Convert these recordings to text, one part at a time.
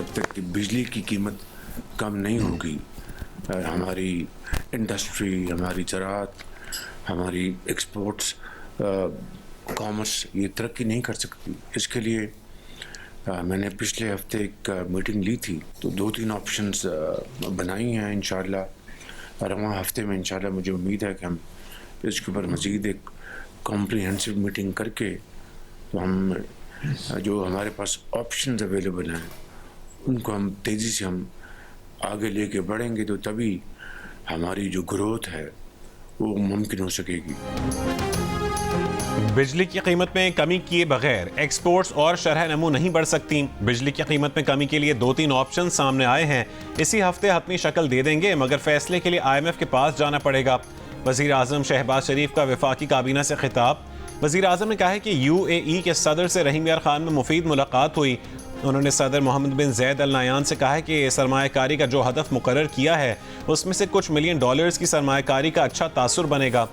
जब तक कि बिजली की कीमत कम नहीं होगी हमारी इंडस्ट्री, हमारी ज़राअत, हमारी एक्सपोर्ट्स, कॉमर्स ये तरक्की नहीं कर सकती। इसके लिए मैंने पिछले हफ्ते एक मीटिंग ली थी, तो 2-3 ऑप्शंस बनाई हैं। इंशाल्लाह रवां हफ्ते में इंशाल्लाह मुझे उम्मीद है कि हम इसके ऊपर मज़ीद एक कॉम्प्रिहेंसिव मीटिंग करके तो हम जो हमारे पास ऑप्शंस अवेलेबल हैं उनको हम तेज़ी से हम आगे लेके बढ़ेंगे, तो तभी हमारी जो ग्रोथ है वो मुमकिन हो सकेगी। बिजली की कीमत में कमी किए बगैर एक्सपोर्ट्स और शरह नमू नहीं बढ़ सकती। बिजली की कीमत में कमी के लिए 2-3 ऑप्शन सामने आए हैं। इसी हफ्ते हतमी शक्ल दे देंगे, मगर फैसले के लिए IMF के पास जाना पड़ेगा। वज़ीर आज़म शहबाज शरीफ का वफाकी काबीना से खिताब। वज़ीर आज़म ने कहा है कि UAE के सदर से रहीम यार खान में मुफीद मुलाकात हुई। उन्होंने सदर मोहम्मद बिन ज़ैद अल नायान से कहा है कि सरमायाकारी का जो हदफ मुकर्रर किया है उसमें से कुछ मिलियन डॉलर्स की सरमायाकारी का अच्छा तासुर बनेगा।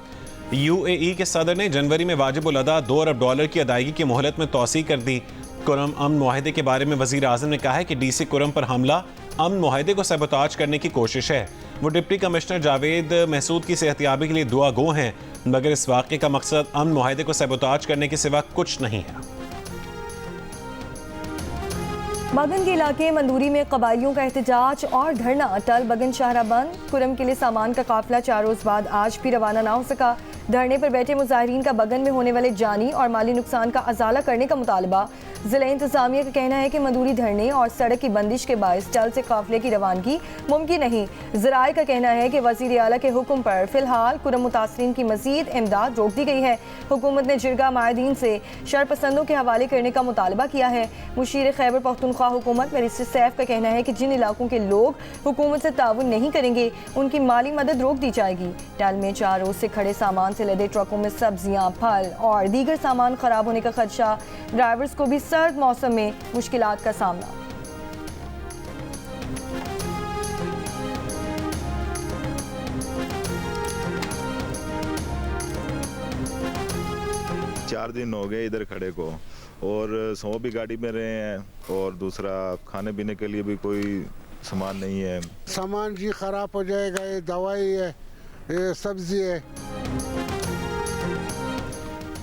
UAE के सदर ने जनवरी में वाजिबुल अदा $2 अरब की अदायगी की मोहलत में तौसी कर दी। कुरम अमन मुआहदे के बारे में वज़ीर आज़म ने कहा है कि DC कुरम पर हमला अमन मुआहदे को सबोताज करने की कोशिश है। वो डिप्टी कमिश्नर जावेद महसूद की सेहतियाबी के लिए दुआ गो हैं, मगर इस वाक़े का मकसद अमन मुआहदे को सबोताज करने के सिवा कुछ नहीं है। बगन के इलाके मंदूरी में कबायलियों का एहतजाज और धरना। टल बगन शाहरा बंद। कुरम के लिए सामान का काफिला 4 रोज बाद आज भी रवाना ना हो सका। धरने पर बैठे मुजाहिरीन का बगन में होने वाले जानी और माली नुकसान का अजाला करने का मुतालबा। जिला इंतजामिया का कहना है कि मंदूरी धरने और सड़क की बंदिश के बायस टल से काफिले की रवानगी मुमकिन नहीं। ज़राए का कहना है कि वज़ीर आला के हुक्म पर फिलहाल कुरम मुतासरीन की मजीद इमदाद रोक दी गई है। हुकूमत ने जिरगा माहिदीन से शरपसंदों के हवाले करने का मुतालबा किया है। मुशीर खैबर पख्तूनख्वा हुकूमत बैरिस्टर सैफ का कहना है कि जिन इलाकों के लोग हुकूमत से ताउन नहीं करेंगे उनकी माली मदद रोक दी जाएगी। टल में 4 रोज से खड़े सामान से लदे ट्रकों में सब्जियां, फल और दीगर सामान खराब होने का खदशा। ड्राइवर्स को भी सर्द मौसम में मुश्किलात का सामना। चार दिन हो गए इधर खड़े को, और सौ भी गाड़ी में रहे हैं, और दूसरा खाने पीने के लिए भी कोई सामान नहीं है। सामान जी खराब हो जाएगा, ये दवाई है, ये सब्जी है।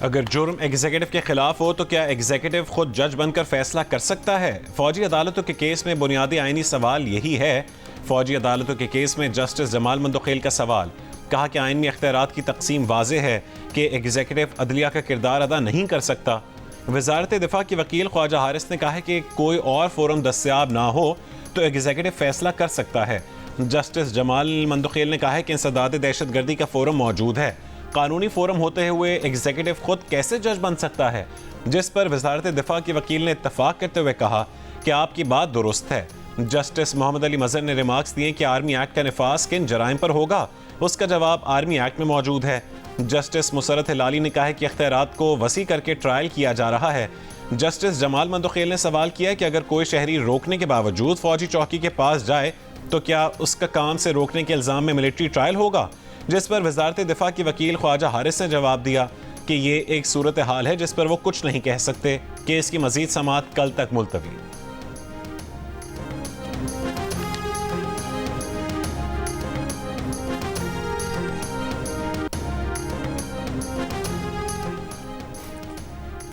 अगर जुर्म एग्जीक्यूटिव के खिलाफ हो तो क्या एग्जीक्यूटिव खुद जज बनकर फैसला कर सकता है? फौजी अदालतों के केस में बुनियादी आईनी सवाल यही है। फौजी अदालतों के केस में जस्टिस जमाल मंदोखेल का सवाल। कहा कि आइन में इख्तियारात की तकसीम वाज़े है कि एग्जीक्यूटिव अदलिया का किरदार अदा नहीं कर सकता। वज़ारत दिफा की वकील ख्वाजा हारिस ने कहा है कि कोई और फोरम दस्तियाब ना हो तो एग्जीक्यूटिव फैसला कर सकता है। जस्टिस जमाल मंदोखेल ने कहा है कि इंसदाद दहशतगर्दी का फोरम मौजूद है। कानूनी फोरम होते हुए एग्जीक्यूटिव खुद कैसे जज बन सकता है? जिस पर वज़ारत दिफा के वकील ने इत्तफाक करते हुए कहा कि आपकी बात दुरुस्त है। जस्टिस मोहम्मद अली मज़हर ने रिमार्क्स दिए कि आर्मी एक्ट का निफाज किन जराइम पर होगा, उसका जवाब आर्मी एक्ट में मौजूद है। जस्टिस मुसरत हिलाली ने कहा है कि इख्तियारात को वसी करके ट्रायल किया जा रहा है। जस्टिस जमाल मंदोखेल ने सवाल किया कि अगर कोई शहरी रोकने के बावजूद फौजी चौकी के पास जाए तो क्या उसका काम से रोकने के इल्ज़ाम में मिलिट्री ट्रायल होगा? जिस पर वज़ारत दिफा की वकील ख्वाजा हारिस ने जवाब दिया कि ये एक सूरत हाल है जिस पर वो कुछ नहीं कह सकते। केस की मजीद समाअत कल तक मुलतवी।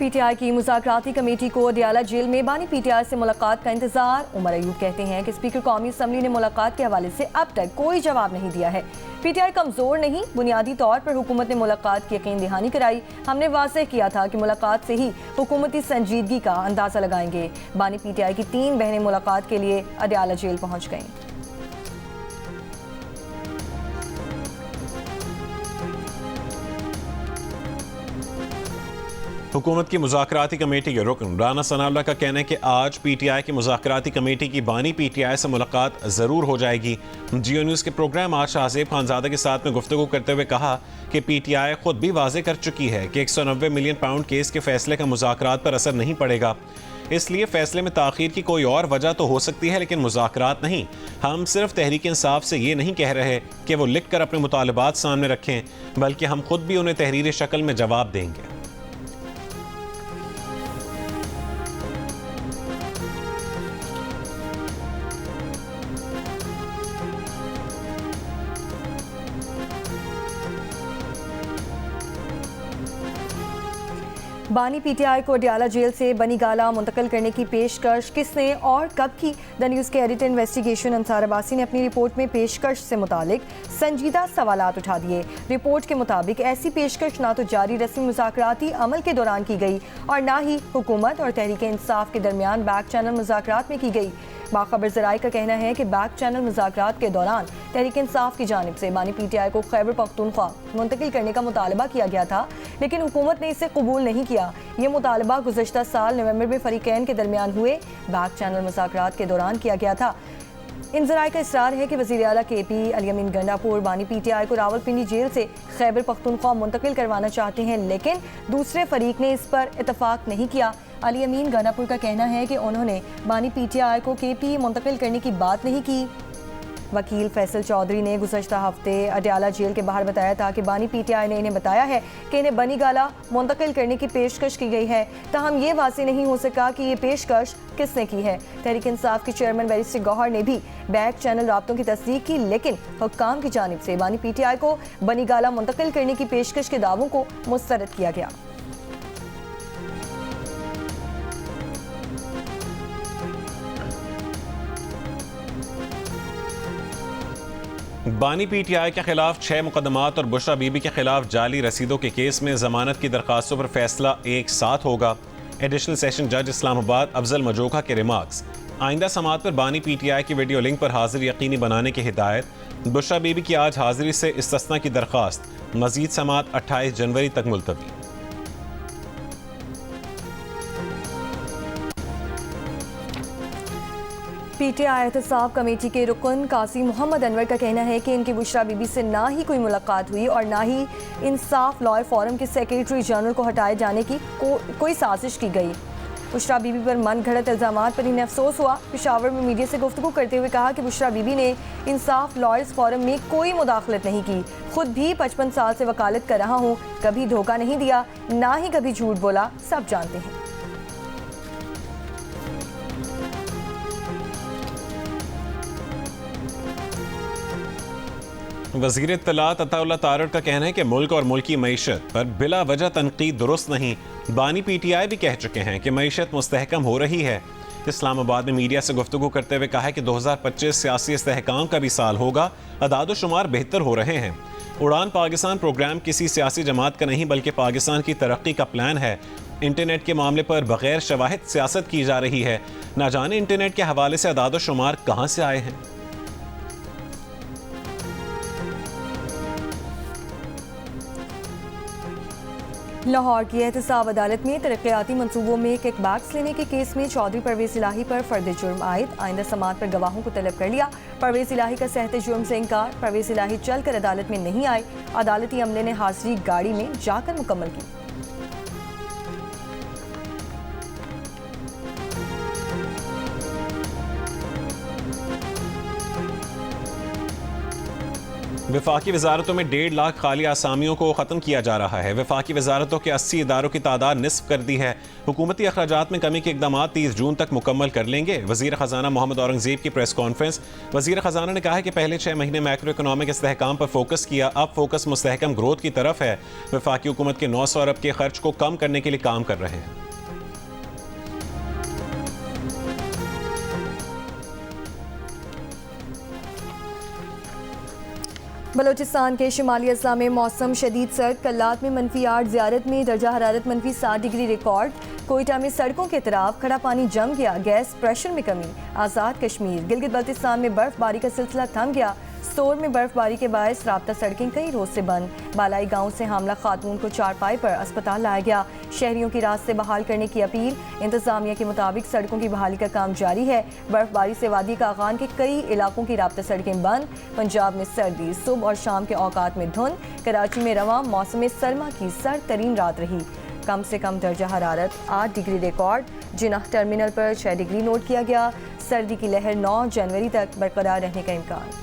PTI की मुज़ाकराती कमेटी को अडियाला जेल में बानी PTI से मुलाकात का इंतजार। उमर अयूब कहते हैं कि स्पीकर कौमी असम्बली ने मुलाकात के हवाले से अब तक कोई जवाब नहीं दिया है। PTI कमजोर नहीं, बुनियादी तौर पर हुकूमत ने मुलाकात की यकीन दहानी कराई। हमने वाज़ेह किया था कि मुलाकात से ही हुकूमती संजीदगी का अंदाजा लगाएंगे। बानी PTI की 3 बहनें मुलाकात के लिए अडियाला जेल पहुंच गईं। हुकूमत की मुज़ाकराती कमेटी के रुकन राना सनाउल्लाह का कहना है कि आज PTI की मुज़ाकराती कमेटी की बानी PTI से मुलाकात ज़रूर हो जाएगी। जियो न्यूज़ के प्रोग्राम आज शाहज़ेब खानज़ादा के साथ में गुफ्तगू करते हुए कहा कि PTI खुद भी वाज़े कर चुकी है कि 190 मिलियन पाउंड केस के फैसले का मुज़ाकरात पर असर नहीं पड़ेगा। इसलिए फैसले में ताख़ीर की कोई और वजह तो हो सकती है, लेकिन मुज़ाकरात नहीं। हम सिर्फ तहरीक इंसाफ से ये नहीं कह रहे कि वो लिख कर अपने मुतालबात सामने रखें, बल्कि हम खुद भी उन्हें तहरीरी शक्ल में जवाब देंगे। बानी पीटीआई को अडियाला जेल से बनीगाला मुंतकिल करने की पेशकश किसने और कब की? द न्यूज़ के एडिटर इन्वेस्टिगेशन अंसार अब्बासी ने अपनी रिपोर्ट में पेशकश से मुतालिक संजीदा सवालात उठा दिए। रिपोर्ट के मुताबिक ऐसी पेशकश ना तो जारी रस्मी मुज़ाकराती अमल के दौरान की गई और ना ही हुकूमत और तहरीक इंसाफ के दरमियान बैक चैनल मुज़ाकरात में की गई। बाखबर ज़राए का कहना है कि बैक चैनल मुज़ाकरात के दौरान तहरीक इंसाफ की जानिब से बानी पीटीआई को खैबर पख्तूनख्वा मुंतकिल करने का मुतालबा किया गया था, लेकिन हुकूमत ने इसे कबूल नहीं किया। ये मुतालबा गुज़श्ता साल नवंबर में फरीकैन के दरमियान हुए बैक चैनल मुज़ाकरात के दौरान किया गया था। इन ज़राए का इसरार है कि वज़ीर आला KP अली अमीन गंडापुर बानी पीटीआई को रावलपिंडी जेल से खैबर पख्तूनख्वा मुंतकिल करवाना चाहते हैं, लेकिन दूसरे फरीक ने इस पर इतफाक़ नहीं किया। अली अमीन गंडापुर का कहना है कि उन्होंने बानी पीटीआई को KP मुंतकिल करने की बात नहीं की। वकील फैसल चौधरी ने गुज़श्ता हफ्ते अडियाला जेल के बाहर बताया था कि बानी पीटीआई ने इन्हें बताया है कि इन्हें बनीगाला मुंतकिल करने की पेशकश की गई है, ताहम ये वाज़ेह नहीं हो सका कि ये पेशकश किसने की है। तहरीक इंसाफ के चेयरमैन बैरिस्टर गौहर ने भी बैक चैनल राब्तों की तस्दीक की, लेकिन हुक्काम की जानिब से बानी पीटीआई को बनीगाला मुंतकिल करने की पेशकश के दावों को मुस्तरद किया गया। बानी पीटीआई के खिलाफ 6 मुकदमात और बुशरा बीबी के खिलाफ जाली रसीदों के केस में जमानत की दरखास्तों पर फैसला एक साथ होगा। एडिशनल सेशन जज इस्लामाबाद अफजल मजोखा के रिमार्क्स। आइंदा समात पर बानी पीटीआई की वीडियो लिंक पर हाजिर यकीनी बनाने की हिदायत। बुशरा बीबी की आज हाजिरी से इस्तिस्ना की दरखास्त। मजीद समात 28 जनवरी तक मुलतवी। पीटीआई एहतसाब कमेटी के रुकन काजी मोहम्मद अनवर का कहना है कि इनकी बुशरा बीबी से ना ही कोई मुलाकात हुई और ना ही इंसाफ लॉ फोरम के सेक्रेटरी जनरल को हटाए जाने की कोई साजिश की गई। बुशरा बीबी पर मन घड़त इल्ज़ामात पर इन्हें अफसोस हुआ। पेशावर में मीडिया से गुफ्तगू करते हुए कहा कि बुशरा बीबी ने इंसाफ लॉयर्स फोरम में कोई मुदाखलत नहीं की। खुद भी 55 साल से वकालत कर रहा हूँ, कभी धोखा नहीं दिया, ना ही कभी झूठ बोला, सब जानते हैं। वज़ीर इत्तलात अताउल्लाह तारड़ का कहना है कि मुल्क और मुल्की मईशत पर बिला वजह तनकीद दुरुस्त नहीं। बानी पीटीआई भी कह चुके हैं कि मईशत मुस्तहकम हो रही है। इस्लामाबाद में मीडिया से गुफ्तगू करते हुए कहा है कि 2025 सियासी इस्तेहकाम का भी साल होगा, अदाद-ओ-शुमार बेहतर हो रहे हैं। उड़ान पाकिस्तान प्रोग्राम किसी सियासी जमात का नहीं बल्कि पाकिस्तान की तरक्की का प्लान है। इंटरनेट के मामले पर बगैर शवाहिद सियासत की जा रही है। ना जाने इंटरनेट के हवाले से अदाद-ओ-शुमार कहाँ से आए हैं। लाहौर की एहतसाब अदालत में तरक्याती मनसूबों में किकबैक्स लेने के केस में चौधरी परवेज़ इलाही पर फर्द जुर्म आयद। आइंदा समात पर गवाहों को तलब कर लिया। परवेज़ इलाही का सहते जुर्म से इनकार। परवेज़ इलाही चल कर अदालत में नहीं आए। अदालती अमले ने हाजिरी गाड़ी में जाकर मुकम्मल की। वफाकी वजारतों में 1.5 लाख खाली आसामियों को ख़त्म किया जा रहा है। वफाकी वजारतों के 80 इदारों की तादाद निस्फ कर दी है। हुकूमती अखराजात में कमी के इकदाम 30 जून तक मुकम्मल कर लेंगे। वज़ीर ख़जाना मोहम्मद औरंगज़ेब की प्रेस कॉन्फ्रेंस। वज़ीर ख़जाना ने कहा है कि पहले 6 महीने मैक्रो इकनॉमिक इस्तेहकाम पर फोकस किया, अब फोकस मुस्तहकम ग्रोथ की तरफ है। वफाकी हुकूमत के 900 अरब के खर्च को कम करने के लिए काम कर रहे हैं। बलोचिस्तान के शुमाली अजला में मौसम शदीद सर्द। कल्लात में -8, ज़ियारत में दर्जा हरारत -7 डिग्री रिकॉर्ड। कोयटा में सड़कों के तरफ खड़ा पानी जम गया, गैस प्रेशर में कमी। आज़ाद कश्मीर गिलगित बल्तिस्तान में बर्फबारी का सिलसिला थम गया। सोर में बर्फबारी के बायस राब्ता सड़कें कई रोज से बंद। बालाई गांव से हामला खातून को चारपाई पर अस्पताल लाया गया। शहरियों की रास्ते बहाल करने की अपील। इंतजामिया के मुताबिक सड़कों की बहाली का काम जारी है। बर्फबारी से वादी कागान के कई इलाकों की राब्ता सड़कें बंद। पंजाब में सर्दी, सुबह और शाम के औकात में धुंध। कराची में रवां मौसम सरमा की सर्द तरीन रात रही। कम से कम दर्जा हरारत 8 डिग्री रिकॉर्ड। जिनाह टर्मिनल पर 6 डिग्री नोट किया गया। सर्दी की लहर 9 जनवरी तक बरकरार रहने का इम्कान।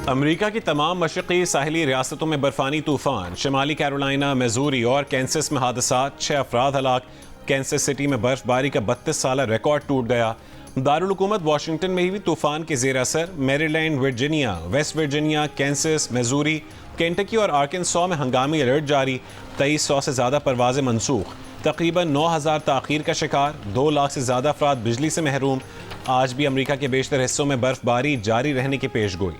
अमेरिका की तमाम मशरक़ी साहिली रियासतों में बर्फानी तूफान। शिमाली कैरोलिना, मिजूरी और कैंसस में हादसात, 6 अफराद हलाक। कैंसस सिटी में बर्फबारी का 32 साल रिकॉर्ड टूट गया। दारुल हुकूमत वाशिंगटन में भी तूफान के ज़ेर असर। Maryland, Virginia, West Virginia, Kansas, Missouri Kentucky और आर्कनसॉ में हंगामी अलर्ट जारी, 2300 से ज़्यादा परवाज़ें मनसूख, तकरीबन 9000 ताख़ीर का शिकार, 2 लाख से ज़्यादा अफराद बिजली से महरूम। आज भी अमरीका के बेशतर हिस्सों में बर्फबारी जारी रहने की पेशगोई।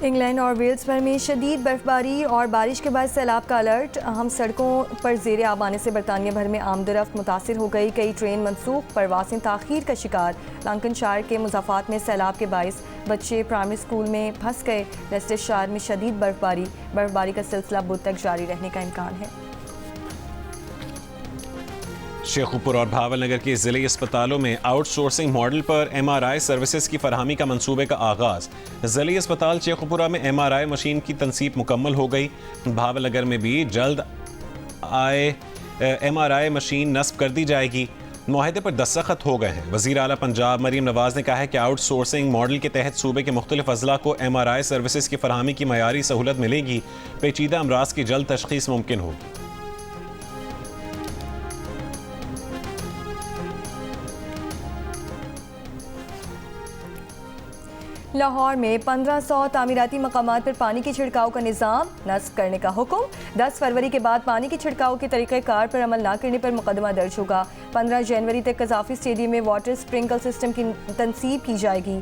इंग्लैंड और वेल्स भर में शदीद बर्फबारी और बारिश के बाद सैलाब का अलर्ट। अहम सड़कों पर ज़ेर आब आने से बरतानिया भर में आमदरफ्त मुतासिर हो गई, कई ट्रेन मनसूख, परवासें ताख़ीर का शिकार। लंकनशायर के मुज़ाफ़ात में सैलाब के बाइस बच्चे प्राइमरी स्कूल में फंस गए। लेस्टेरशायर में शदीद बर्फबारी का सिलसिला बुध तक जारी रहने का इम्कान है। शेखुपुर और भावल नगर के ज़िले अस्पतालों में आउटसोर्सिंग मॉडल पर MRI सर्विसेज की फरहमी का मंसूबे का आगाज़। ज़िले अस्पताल शेखुपुरा में MRI मशीन की तनसीब मुकम्मल हो गई। भावल नगर में भी जल्द MRI मशीन नस्ब कर दी जाएगी। मुआहदे पर दस्तखत हो गए हैं। वज़ीर आला पंजाब मरीम नवाज़ ने कहा है कि आउटसोर्सिंग मॉडल के तहत सूबे के मुख्तलिफ अजला को MRI सर्विसेज की फरहमी की मयारी सहूलत मिलेगी। पेचीदा अमराज की जल्द तशख़ीस मुमकिन होगी। लाहौर में 1500 तामीराती मकामात पर पानी के छिड़काव का निज़ाम नस्ब करने का हुक्म। 10 फरवरी के बाद पानी के छिड़काव के तरीक़ेकार पर अमल न करने पर मुकदमा दर्ज होगा। 15 जनवरी तक कज़ाफ़ी स्टेडियम में वाटर स्प्रिंकल सिस्टम की तनसीब की जाएगी।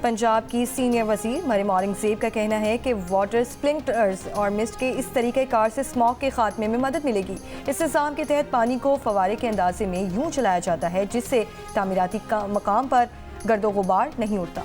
पंजाब की सीनियर वज़ीर मरियम औरंगज़ेब का कहना है कि वाटर स्प्रिंकलर्स और मिस्ट के इस तरीक़ेकार से स्मॉग के खात्मे में मदद मिलेगी। इस निज़ाम के तहत पानी को फवारे के अंदाजे में यूँ चलाया जाता है जिससे तामीराती मकाम पर गर्दो गुबार नहीं उठता।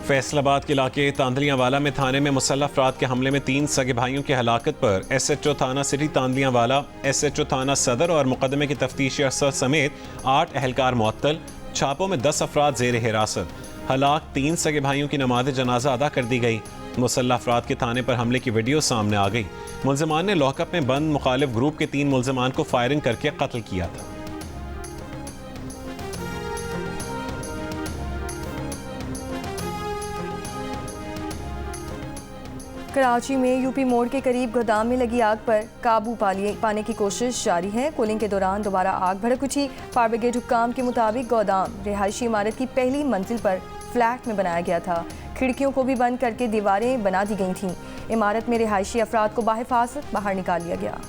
फैसलाबाद के इलाके तांदलियांवाला में थाने में मुसल्लह अफराद के हमले में 3 सगे भाइयों की हलाकत पर SHO थाना सिटी तांदलियांवाला, SHO थाना सदर और मुकदमे के तफ्तीशी अफसर समेत 8 अहलकार मुअत्तल। छापों में 10 अफराद ज़ेर हिरासत। हलाक 3 सगे भाइयों की नमाज जनाजा अदा कर दी गई। मुसल्लह अफराद के थाने पर हमले की वीडियो सामने आ गई। मुल्ज़िमान ने लॉकअप में बंद मुखालिफ ग्रुप के 3 मुल्ज़िमान को फायरिंग करके कत्ल किया था। कराची में यूपी मोड़ के करीब गोदाम में लगी आग पर काबू पाने की कोशिश जारी है। कूलिंग के दौरान दोबारा आग भड़क उठी। फायर ब्रिगेड हुक्काम के मुताबिक गोदाम रिहायशी इमारत की पहली मंजिल पर फ्लैट में बनाया गया था। खिड़कियों को भी बंद करके दीवारें बना दी गई थीं। इमारत में रिहायशी अफराद को बाहिफाजत बाहर निकाल लिया गया।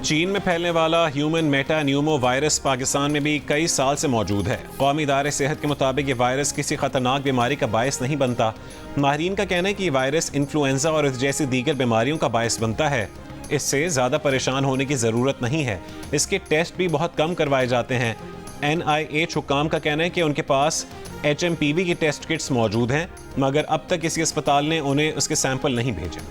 चीन में फैलने वाला ह्यूमन मेटान्यूमो वायरस पाकिस्तान में भी कई साल से मौजूद है। कौमी इदारे सेहत के मुताबिक ये वायरस किसी खतरनाक बीमारी का बायस नहीं बनता। माहिरीन का कहना है कि ये वायरस इन्फ्लुएंजा और इस जैसी दीगर बीमारियों का बायस बनता है। इससे ज़्यादा परेशान होने की ज़रूरत नहीं है। इसके टेस्ट भी बहुत कम करवाए जाते हैं। NIH हुक्काम का कहना है कि उनके पास HMPV की टेस्ट किट्स मौजूद हैं, मगर अब तक किसी अस्पताल ने उन्हें उसके सैंपल नहीं भेजे।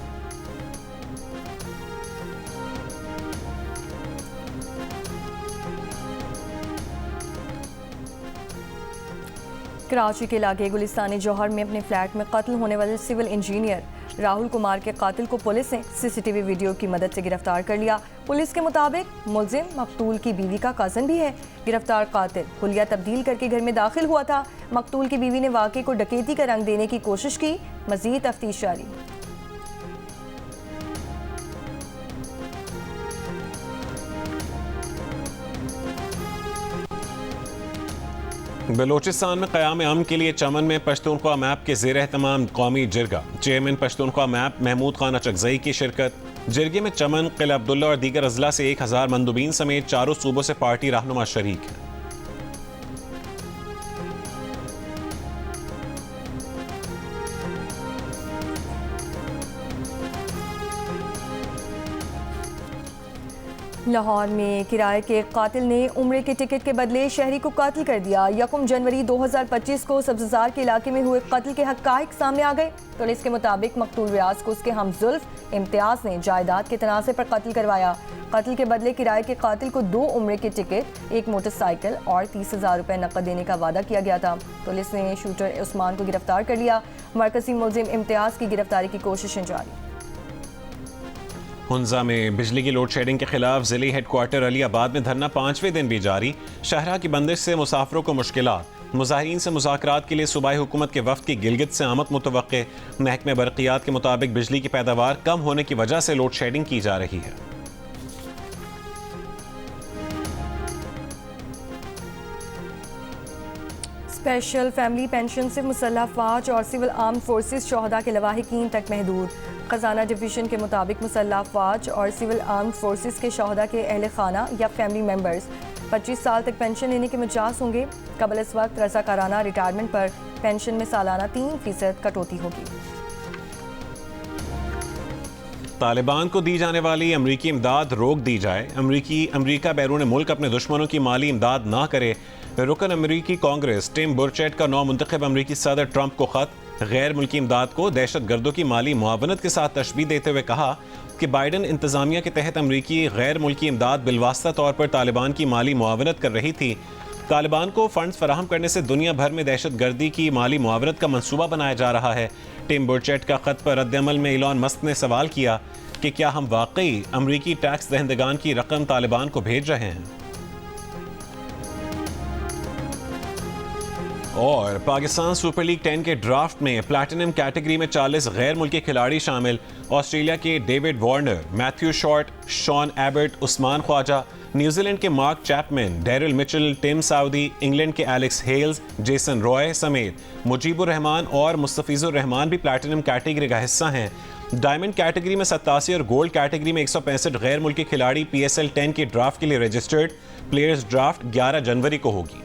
कराची के इलाके गुलिस्तानी जौहर में अपने फ्लैट में कत्ल होने वाले सिविल इंजीनियर राहुल कुमार के कातिल को पुलिस ने CCTV वीडियो की मदद से गिरफ्तार कर लिया। पुलिस के मुताबिक मुलजिम मकतूल की बीवी का कज़न भी है। गिरफ्तार कातिल हुलिया तब्दील करके घर में दाखिल हुआ था। मकतूल की बीवी ने वाक़े को डकैती का रंग देने की कोशिश की। मज़ीद तफ्तीश जारी। बलोचिस्तान में क़याम अमन के लिए चमन में पश्तूनख्वा मैप के ज़ेर एहतमाम कौमी जिरगा। चेयरमैन पश्तूनख्वा मैप महमूद खान अचकज़ई की शिरकत। जिरगे में चमन, किला अब्दुल्ला और दीगर अजला से 1000 मंदुबीन समेत 4 सूबों से पार्टी रहनुमा शरीक हैं। लाहौर में किराए के कातिल ने उम्रे के टिकट के बदले शहरी को कातिल कर दिया। 1 जनवरी 2025 को सब्ज़जार के इलाके में हुए कत्ल के हक़ाइक़ सामने आ गए। पुलिस के मुताबिक मकतूल रियाज को उसके हमजुल्फ इम्तियाज़ ने जायदाद के तनाज़े पर कत्ल करवाया। कत्ल के बदले किराए के कातिल को 2 उम्रे के टिकट, 1 मोटरसाइकिल और 30,000 रुपये नकद देने का वादा किया गया था। पुलिस ने शूटर उस्मान को गिरफ्तार कर लिया। मरकजी मुलजिम इम्तियाज़ की गिरफ्तारी की कोशिशें जारी। हुंजा में बिजली की लोड शेडिंग के खिलाफ जिले हेडक्वार्टर अली आबाद में धरना 5वें दिन भी जारी। शहरा की बंदिश से मुसाफिरों को मुश्किलात। मुजाहिरीन से मुज़ाकरात के लिए सूबाई हुकूमत के वफ़द की गिलगित से आमद मुतवक्के। महकमे बरक़ियात के मुताबिक बिजली की पैदावार कम होने की वजह से लोड शेडिंग की जा रही है। स्पेशल फैमिली पेंशन से मुसल्लह फ़ौज और सिविल आर्म फोर्सेस शोहदा के लवाहिकीन तक महदूद। खजाना डिवीज़न के मुताबिक मुसल्लह फ़ौज और सिविल आर्म फोर्सेस के शोहदा के अहल खाना या फैमिली मेम्बर्स 25 साल तक पेंशन लेने के मुजाज होंगे। कबल इस वक्त रज़ाकाराना रिटायरमेंट पर पेंशन में सालाना 3% कटौती होगी। तालिबान को दी जाने वाली अमरीकी इमदाद रोक दी जाए। अमरीका बैरून मुल्क अपने दुश्मनों की माली इमदाद ना करे। रुकन अमरीकी कांग्रेस टिम बुरचेट का नौ मुंतखब अमरीकी सदर ट्रंप को खत। गैर मुल्की इमदाद को दहशत गर्दों की माली मुआवनत के साथ तशबीह देते हुए कहा कि बाइडन इंतजामिया के तहत अमरीकी गैर मुल्की इमदाद बिलवास्ता तौर पर तालिबान की माली मुआवनत कर रही थी। तालिबान को फंड्स फराहम करने से दुनिया भर में दहशत गर्दी की माली मुआवनत का मंसूबा बनाया जा रहा है। टिम बुरचेट का खत पर रद्दअमल में इलॉन मस्क ने सवाल किया कि क्या हम वाकई अमरीकी टैक्स दहंदगान की रकम तालिबान को भेज रहे हैं। और पाकिस्तान सुपर लीग 10 के ड्राफ्ट में प्लैटिनम कैटेगरी में 40 गैर मुल्की खिलाड़ी शामिल। ऑस्ट्रेलिया के David Warner, Matthew Short, Sean Abbott, Usman Khawaja, New Zealand के Mark Chapman, Daryl Mitchell, Tim Southee, England के एलेक्स हेल्स, जेसन रॉय समेत मुजीबुर रहमान और मुस्तफिजुर रहमान भी प्लैटिनम कैटेगरी का हिस्सा हैं। डायमंड कैटेगरी में 87 और गोल्ड कैटेगरी में 165 गैर मुल्की खिलाड़ी PSL 10 के ड्राफ्ट के लिए रजिस्टर्ड। प्लेयर्स ड्राफ्ट 11 जनवरी को होगी।